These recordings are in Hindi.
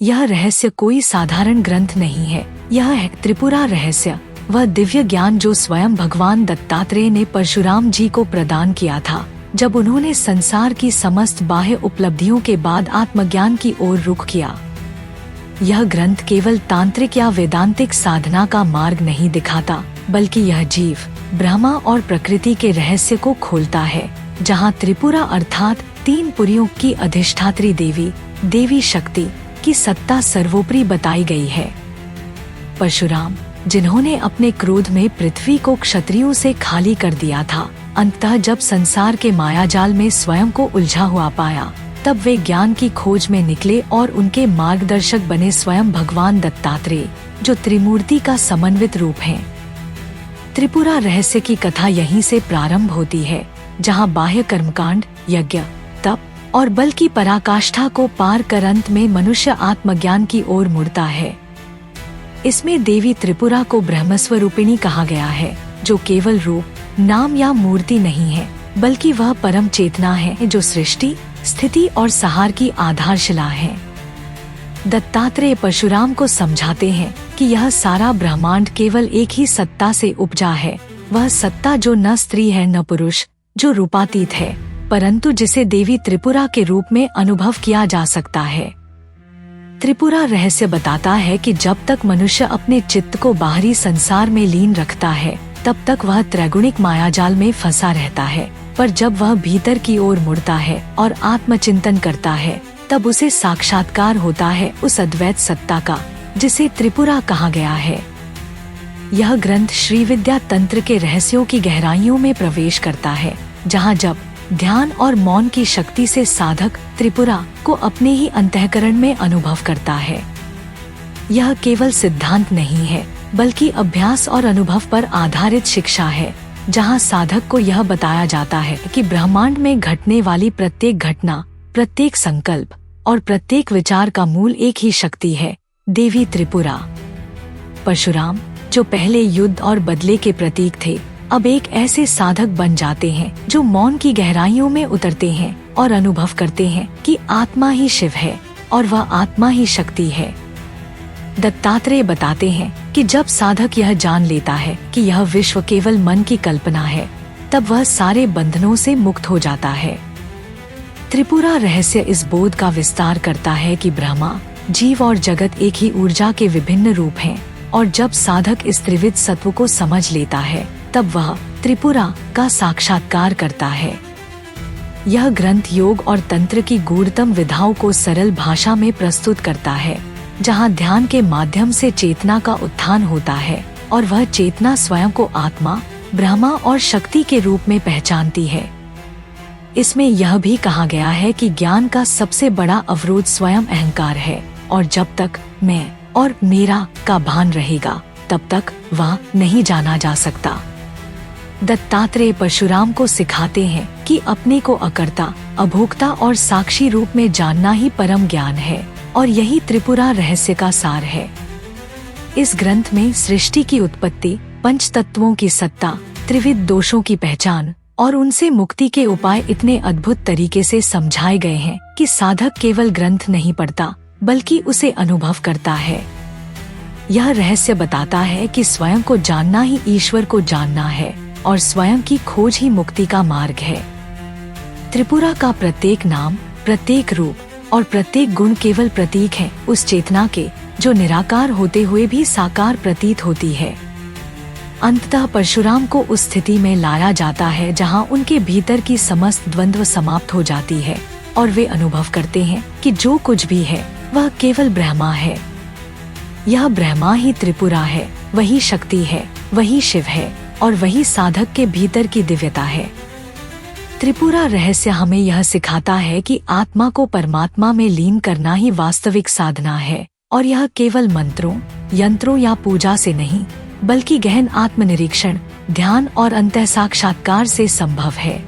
यह रहस्य कोई साधारण ग्रंथ नहीं है, यह है त्रिपुरा रहस्य, वह दिव्य ज्ञान जो स्वयं भगवान दत्तात्रेय ने परशुराम जी को प्रदान किया था जब उन्होंने संसार की समस्त बाह्य उपलब्धियों के बाद आत्मज्ञान की ओर रुख किया। यह ग्रंथ केवल तांत्रिक या वेदांतिक साधना का मार्ग नहीं दिखाता, बल्कि यह जीव, ब्रह्मा और प्रकृति के रहस्य को खोलता है, जहाँ त्रिपुरा अर्थात 3 पुरियों की अधिष्ठात्री देवी शक्ति की सत्ता सर्वोपरि बताई गई है। परशुराम, जिन्होंने अपने क्रोध में पृथ्वी को क्षत्रियों से खाली कर दिया था, अंततः जब संसार के मायाजाल में स्वयं को उलझा हुआ पाया, तब वे ज्ञान की खोज में निकले और उनके मार्गदर्शक बने स्वयं भगवान दत्तात्रेय, जो त्रिमूर्ति का समन्वित रूप हैं। त्रिपुरा रहस्य की कथा यहीं से प्रारंभ होती है, जहां बाह्य कर्मकांड, यज्ञ, तप और बल की पराकाष्ठा को पार कर अंत में मनुष्य आत्मज्ञान की ओर मुड़ता है। इसमें देवी त्रिपुरा को ब्रह्मस्वरूपिणी कहा गया है, जो केवल रूप, नाम या मूर्ति नहीं है, बल्कि वह परम चेतना है जो सृष्टि, स्थिति और संहार की आधारशिला है। दत्तात्रेय परशुराम को समझाते हैं कि यह सारा ब्रह्मांड केवल एक ही सत्ता से उपजा है, वह सत्ता जो न स्त्री है न पुरुष, जो रूपातीत है, परंतु जिसे देवी त्रिपुरा के रूप में अनुभव किया जा सकता है। त्रिपुरा रहस्य बताता है कि जब तक मनुष्य अपने चित्त को बाहरी संसार में लीन रखता है, तब तक वह त्रैगुणिक मायाजाल में फंसा रहता है, पर जब वह भीतर की ओर मुड़ता है और आत्मचिंतन करता है, तब उसे साक्षात्कार होता है उस अद्वैत सत्ता का, जिसे त्रिपुरा कहा गया है। यह ग्रंथ श्री विद्या तंत्र के रहस्यों की गहराइयों में प्रवेश करता है, जहाँ जब ध्यान और मौन की शक्ति से साधक त्रिपुरा को अपने ही अंतःकरण में अनुभव करता है। यह केवल सिद्धांत नहीं है, बल्कि अभ्यास और अनुभव पर आधारित शिक्षा है, जहां साधक को यह बताया जाता है कि ब्रह्मांड में घटने वाली प्रत्येक घटना, प्रत्येक संकल्प और प्रत्येक विचार का मूल एक ही शक्ति है, देवी त्रिपुरा। परशुराम, जो पहले युद्ध और बदले के प्रतीक थे, अब एक ऐसे साधक बन जाते हैं जो मौन की गहराइयों में उतरते हैं और अनुभव करते हैं कि आत्मा ही शिव है और वह आत्मा ही शक्ति है। दत्तात्रेय बताते हैं कि जब साधक यह जान लेता है कि यह विश्व केवल मन की कल्पना है, तब वह सारे बंधनों से मुक्त हो जाता है। त्रिपुरा रहस्य इस बोध का विस्तार करता है कि ब्रह्मा, जीव और जगत एक ही ऊर्जा के विभिन्न रूप हैं, और जब साधक इस त्रिविध सत्व को समझ लेता है, तब वह त्रिपुरा का साक्षात्कार करता है। यह ग्रंथ योग और तंत्र की गूढ़तम विधाओं को सरल भाषा में प्रस्तुत करता है, जहां ध्यान के माध्यम से चेतना का उत्थान होता है और वह चेतना स्वयं को आत्मा, ब्रह्मा और शक्ति के रूप में पहचानती है। इसमें यह भी कहा गया है कि ज्ञान का सबसे बड़ा अवरोध स्वयं अहंकार है, और जब तक मैं और मेरा का भान रहेगा, तब तक वह नहीं जाना जा सकता। दत्तात्रेय परशुराम को सिखाते हैं कि अपने को अकर्ता, अभोक्ता और साक्षी रूप में जानना ही परम ज्ञान है, और यही त्रिपुरा रहस्य का सार है। इस ग्रंथ में सृष्टि की उत्पत्ति, पंच तत्वों की सत्ता, त्रिविध दोषों की पहचान और उनसे मुक्ति के उपाय इतने अद्भुत तरीके से समझाए गए हैं कि साधक केवल ग्रंथ नहीं पढ़ता, बल्कि उसे अनुभव करता है। यह रहस्य बताता है कि स्वयं को जानना ही ईश्वर को जानना है, और स्वयं की खोज ही मुक्ति का मार्ग है। त्रिपुरा का प्रत्येक नाम, प्रत्येक रूप और प्रत्येक गुण केवल प्रतीक है उस चेतना के जो निराकार होते हुए भी साकार प्रतीत होती है। अंततः परशुराम को उस स्थिति में लाया जाता है जहां उनके भीतर की समस्त द्वंद्व समाप्त हो जाती है, और वे अनुभव करते हैं कि जो कुछ भी है वह केवल ब्रह्मा है। यह ब्रह्मा ही त्रिपुरा है, वही शक्ति है, वही शिव है, और वही साधक के भीतर की दिव्यता है। त्रिपुरा रहस्य हमें यह सिखाता है कि आत्मा को परमात्मा में लीन करना ही वास्तविक साधना है, और यह केवल मंत्रों, यंत्रों या पूजा से नहीं, बल्कि गहन आत्मनिरीक्षण, ध्यान और अंतः साक्षात्कार से संभव है।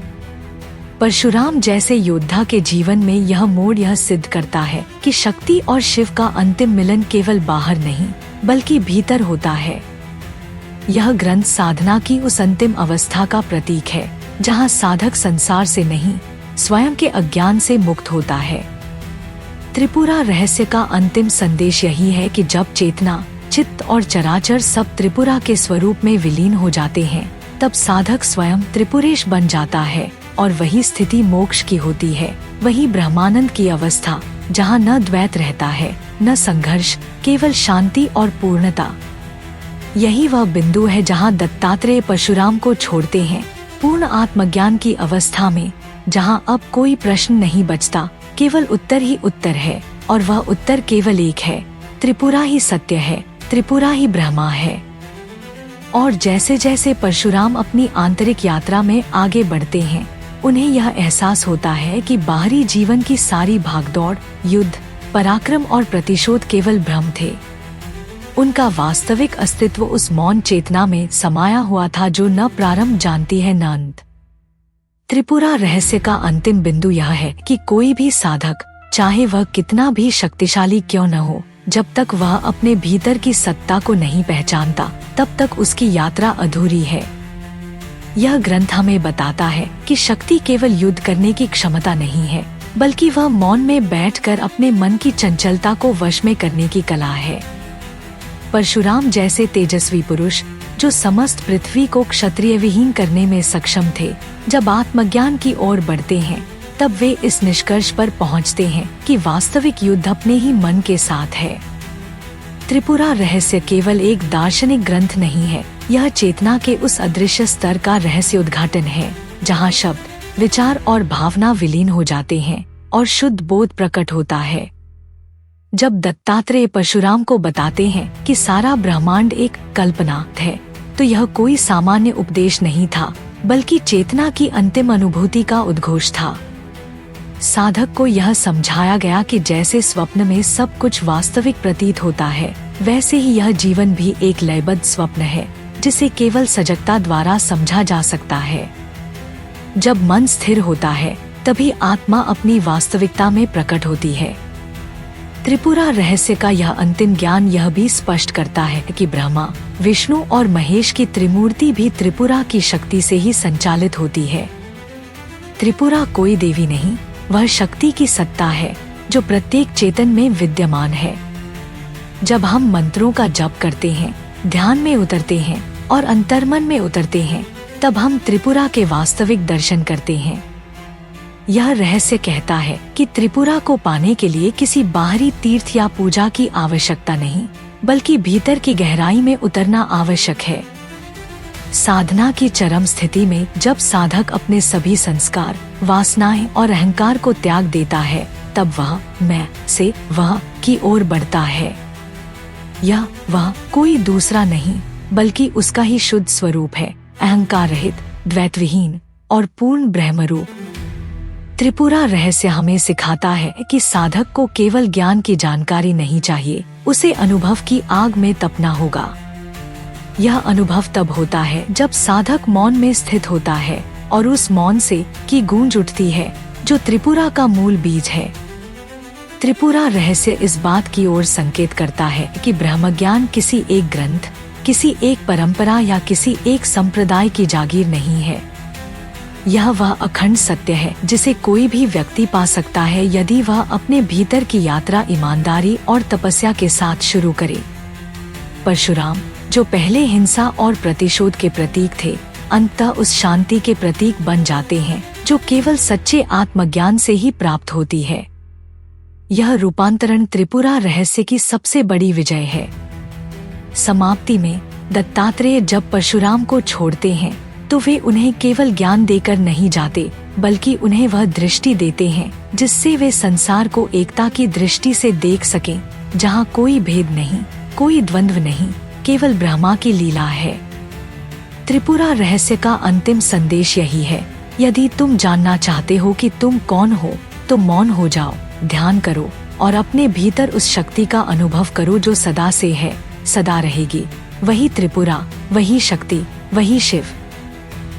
परशुराम जैसे योद्धा के जीवन में यह मोड़ यह सिद्ध करता है कि शक्ति और शिव का अंतिम मिलन केवल बाहर नहीं, बल्कि भीतर होता है। यह ग्रंथ साधना की उस अंतिम अवस्था का प्रतीक है, जहां साधक संसार से नहीं, स्वयं के अज्ञान से मुक्त होता है। त्रिपुरा रहस्य का अंतिम संदेश यही है कि जब चेतना, चित्त और चराचर सब त्रिपुरा के स्वरूप में विलीन हो जाते हैं, तब साधक स्वयं त्रिपुरेश बन जाता है और वही स्थिति मोक्ष की होती है, वही ब्रह्मानंद की अवस्था जहाँ न द्वैत रहता है, न संघर्ष, केवल शांति और पूर्णता। यही वह बिंदु है जहाँ दत्तात्रेय परशुराम को छोड़ते हैं, पूर्ण आत्मज्ञान की अवस्था में, जहाँ अब कोई प्रश्न नहीं बचता, केवल उत्तर ही उत्तर है, और वह उत्तर केवल एक है, त्रिपुरा ही सत्य है, त्रिपुरा ही ब्रह्मा है। और जैसे जैसे परशुराम अपनी आंतरिक यात्रा में आगे बढ़ते हैं, उन्हें यह एहसास होता है कि बाहरी जीवन की सारी भागदौड़, युद्ध, पराक्रम और प्रतिशोध केवल भ्रम थे। उनका वास्तविक अस्तित्व उस मौन चेतना में समाया हुआ था जो न प्रारंभ जानती है न अंत। त्रिपुरा रहस्य का अंतिम बिंदु यह है कि कोई भी साधक, चाहे वह कितना भी शक्तिशाली क्यों न हो, जब तक वह अपने भीतर की सत्ता को नहीं पहचानता, तब तक उसकी यात्रा अधूरी है। यह ग्रंथ हमें बताता है कि शक्ति केवल युद्ध करने की क्षमता नहीं है, बल्कि वह मौन में बैठकर अपने मन की चंचलता को वश में करने की कला है। परशुराम जैसे तेजस्वी पुरुष, जो समस्त पृथ्वी को क्षत्रिय विहीन करने में सक्षम थे, जब आत्मज्ञान की ओर बढ़ते हैं, तब वे इस निष्कर्ष पर पहुंचते हैं कि वास्तविक युद्ध अपने ही मन के साथ है। त्रिपुरा रहस्य केवल एक दार्शनिक ग्रंथ नहीं है, यह चेतना के उस अदृश्य स्तर का रहस्य उद्घाटन है, जहाँ शब्द, विचार और भावना विलीन हो जाते हैं और शुद्ध बोध प्रकट होता है। जब दत्तात्रेय परशुराम को बताते हैं कि सारा ब्रह्मांड एक कल्पना है, तो यह कोई सामान्य उपदेश नहीं था, बल्कि चेतना की अंतिम अनुभूति का उद्घोष था। साधक को यह समझाया गया कि जैसे स्वप्न में सब कुछ वास्तविक प्रतीत होता है, वैसे ही यह जीवन भी एक लयबद्ध स्वप्न है, जिसे केवल सजगता द्वारा समझा जा सकता है। जब मन स्थिर होता है, तभी आत्मा अपनी वास्तविकता में प्रकट होती है। त्रिपुरा रहस्य का यह अंतिम ज्ञान यह भी स्पष्ट करता है कि ब्रह्मा, विष्णु और महेश की त्रिमूर्ति भी त्रिपुरा की शक्ति से ही संचालित होती है। त्रिपुरा कोई देवी नहीं, वह शक्ति की सत्ता है जो प्रत्येक चेतन में विद्यमान है। जब हम मंत्रों का जप करते हैं, ध्यान में उतरते हैं और अंतर्मन में उतरते हैं, तब हम त्रिपुरा के वास्तविक दर्शन करते हैं। यह रहस्य कहता है कि त्रिपुरा को पाने के लिए किसी बाहरी तीर्थ या पूजा की आवश्यकता नहीं, बल्कि भीतर की गहराई में उतरना आवश्यक है। साधना की चरम स्थिति में जब साधक अपने सभी संस्कार, वासनाएं और अहंकार को त्याग देता है, तब वह मैं से वह की ओर बढ़ता है। यह वह कोई दूसरा नहीं, बल्कि उसका ही शुद्ध स्वरूप है, अहंकार रहित, द्वैत विहीन और पूर्ण ब्रह्मरूप। त्रिपुरा रहस्य हमें सिखाता है कि साधक को केवल ज्ञान की जानकारी नहीं चाहिए, उसे अनुभव की आग में तपना होगा। यह अनुभव तब होता है जब साधक मौन में स्थित होता है और उस मौन से की गूंज उठती है जो त्रिपुरा का मूल बीज है। त्रिपुरा रहस्य इस बात की ओर संकेत करता है कि ब्रह्मज्ञान किसी एक ग्रंथ, किसी एक परंपरा या किसी एक संप्रदाय की जागीर नहीं है। यह वह अखंड सत्य है जिसे कोई भी व्यक्ति पा सकता है यदि वह अपने भीतर की यात्रा ईमानदारी और तपस्या के साथ शुरू करे। परशुराम, जो पहले हिंसा और प्रतिशोध के प्रतीक थे, अंततः उस शांति के प्रतीक बन जाते हैं जो केवल सच्चे आत्मज्ञान से ही प्राप्त होती है। यह रूपांतरण त्रिपुरा रहस्य की सबसे बड़ी विजय है। समाप्ति में दत्तात्रेय जब परशुराम को छोड़ते हैं, तो वे उन्हें केवल ज्ञान देकर नहीं जाते, बल्कि उन्हें वह दृष्टि देते हैं जिससे वे संसार को एकता की दृष्टि से देख सकें, जहाँ कोई भेद नहीं, कोई द्वंद्व नहीं, केवल ब्रह्मा की लीला है। त्रिपुरा रहस्य का अंतिम संदेश यही है, यदि तुम जानना चाहते हो कि तुम कौन हो, तो मौन हो जाओ, ध्यान करो और अपने भीतर उस शक्ति का अनुभव करो जो सदा से है, सदा रहेगी। वही त्रिपुरा, वही शक्ति, वही शिव।